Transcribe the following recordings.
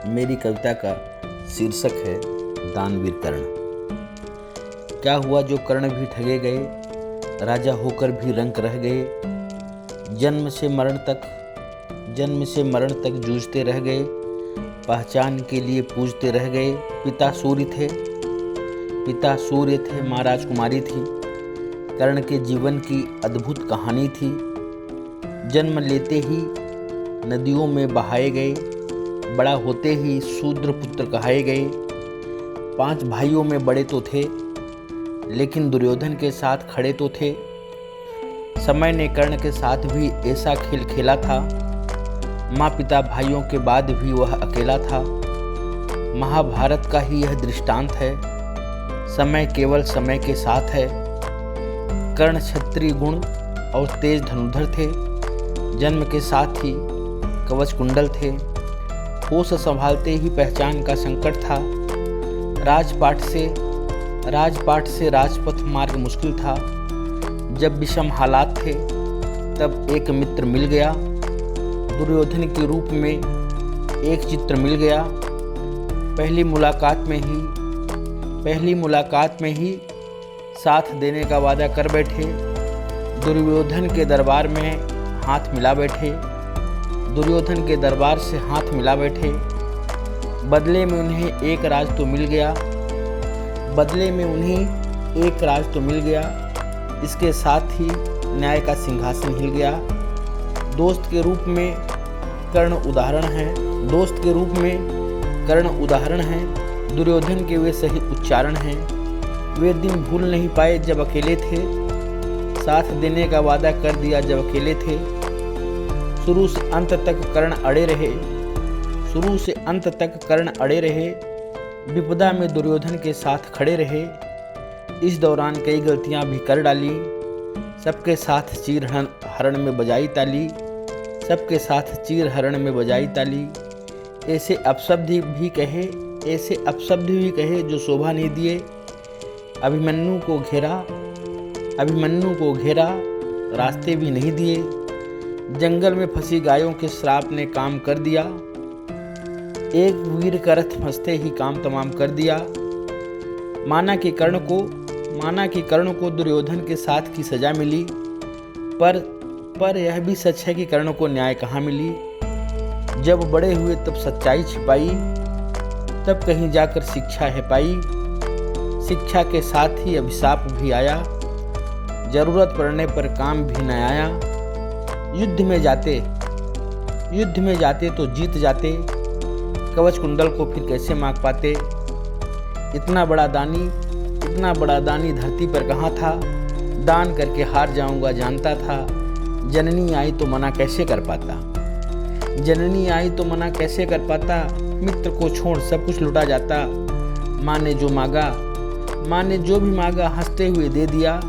मेरी कविता का शीर्षक है दानवीर कर्ण। क्या हुआ जो कर्ण भी ठगे गए, राजा होकर भी रंक रह गए। जन्म से मरण तक जूझते रह गए, पहचान के लिए पूजते रह गए। पिता सूर्य थे, माँ राजकुमारी थी। कर्ण के जीवन की अद्भुत कहानी थी। जन्म लेते ही नदियों में बहाए गए, बड़ा होते ही शूद्र पुत्र कहाए गए। 5 भाइयों में बड़े तो थे, लेकिन दुर्योधन के साथ खड़े तो थे। समय ने कर्ण के साथ भी ऐसा खेल खेला था। माँ पिता भाइयों के बाद भी वह अकेला था। महाभारत का ही यह दृष्टांत है। समय केवल समय के साथ है। कर्ण क्षत्रिय गुण और तेज धनुर्धर थे। जन्म के साथ ही कवच कुंडल थे। होश संभालते ही पहचान का संकट था। राजपाट से राजपथ मार्ग मुश्किल था। जब विषम हालात थे तब एक मित्र मिल गया। दुर्योधन के रूप में एक चित्र मिल गया। पहली मुलाकात में ही साथ देने का वादा कर बैठे। दुर्योधन के दरबार से हाथ मिला बैठे। बदले में उन्हें एक राज तो मिल गया। इसके साथ ही न्याय का सिंहासन हिल गया। दोस्त के रूप में कर्ण उदाहरण हैं। दुर्योधन के वे सही उच्चारण हैं। वे दिन भूल नहीं पाए जब अकेले थे। साथ देने का वादा कर दिया जब अकेले थे। शुरू से अंत तक कर्ण अड़े रहे। विपदा में दुर्योधन के साथ खड़े रहे। इस दौरान कई गलतियां भी कर डाली। सबके साथ चीर हरण में बजाई ताली। ऐसे अपशब्द भी कहे जो शोभा नहीं दिए। अभिमन्यु को घेरा, रास्ते भी नहीं दिए। जंगल में फंसी गायों के श्राप ने काम कर दिया। एक वीर का रथ फंसते ही काम तमाम कर दिया। माना कि कर्ण को दुर्योधन के साथ की सजा मिली, पर यह भी सच है कि कर्ण को न्याय कहाँ मिली। जब बड़े हुए तब सच्चाई छिपाई, तब कहीं जाकर शिक्षा है पाई। शिक्षा के साथ ही अभिशाप भी आया। जरूरत पड़ने पर काम भी न आया। युद्ध में जाते तो जीत जाते। कवच कुंडल को फिर कैसे मांग पाते। इतना बड़ा दानी धरती पर कहाँ था। दान करके हार जाऊंगा जानता था। जननी आई तो मना कैसे कर पाता। मित्र को छोड़ सब कुछ लुटा जाता। माँ ने जो भी मांगा हंसते हुए दे दिया।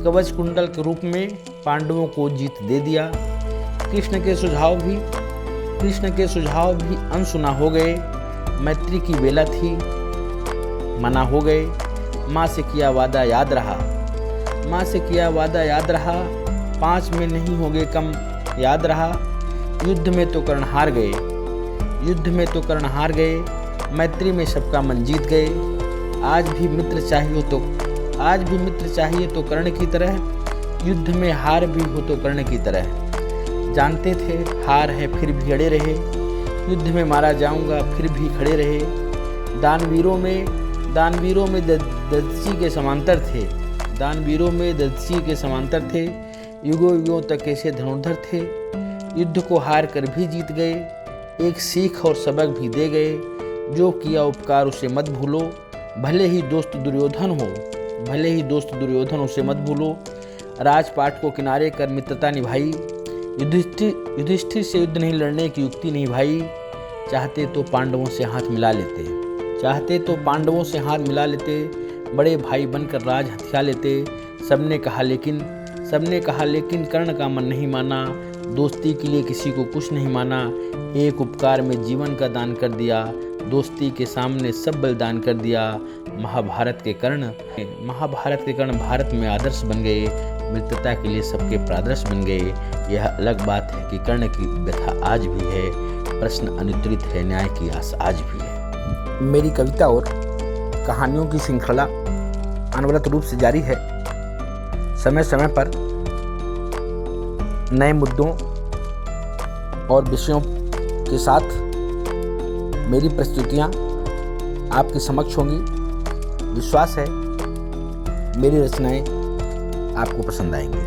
कवच कुंडल के रूप में पांडवों को जीत दे दिया। कृष्ण के सुझाव भी अनसुना हो गए। मैत्री की बेला थी, मना हो गए। माँ से किया वादा याद रहा। 5 में नहीं होगे कम याद रहा। युद्ध में तो कर्ण हार गए। मैत्री में सबका मन जीत गए। आज भी मित्र चाहिए तो कर्ण की तरह। युद्ध में हार भी हो तो कर्ण की तरह। जानते थे हार है फिर भी अड़े रहे। युद्ध में मारा जाऊंगा फिर भी खड़े रहे। दानवीरों में दधीचि के समांतर थे। युगों तक ऐसे धनुर्धर थे। युद्ध को हार कर भी जीत गए। एक सीख और सबक भी दे गए। जो किया उपकार उसे मत भूलो। भले ही दोस्त दुर्योधन उसे मत भूलो। राजपाट को किनारे कर मित्रता निभाई। युधिष्ठिर से युद्ध नहीं लड़ने की युक्ति नहीं भाई। चाहते तो पांडवों से हाथ मिला लेते। बड़े भाई बनकर राज हथिया लेते। सबने कहा लेकिन कर्ण का मन नहीं माना। दोस्ती के लिए किसी को कुछ नहीं माना। एक उपकार में जीवन का दान कर दिया। दोस्ती के सामने सब बलिदान कर दिया। महाभारत के कर्ण भारत में आदर्श बन गए। मित्रता के लिए सबके प्रादर्श बन गए। यह अलग बात है कि कर्ण की व्यथा आज भी है। प्रश्न अनुत्तरित है, न्याय की आस आज भी है। मेरी कविता और कहानियों की श्रृंखला अनवरत रूप से जारी है। समय समय पर नए मुद्दों और विषयों के साथ मेरी प्रस्तुतियाँ आपके समक्ष होंगी। विश्वास है मेरी रचनाएं आपको पसंद आएंगी।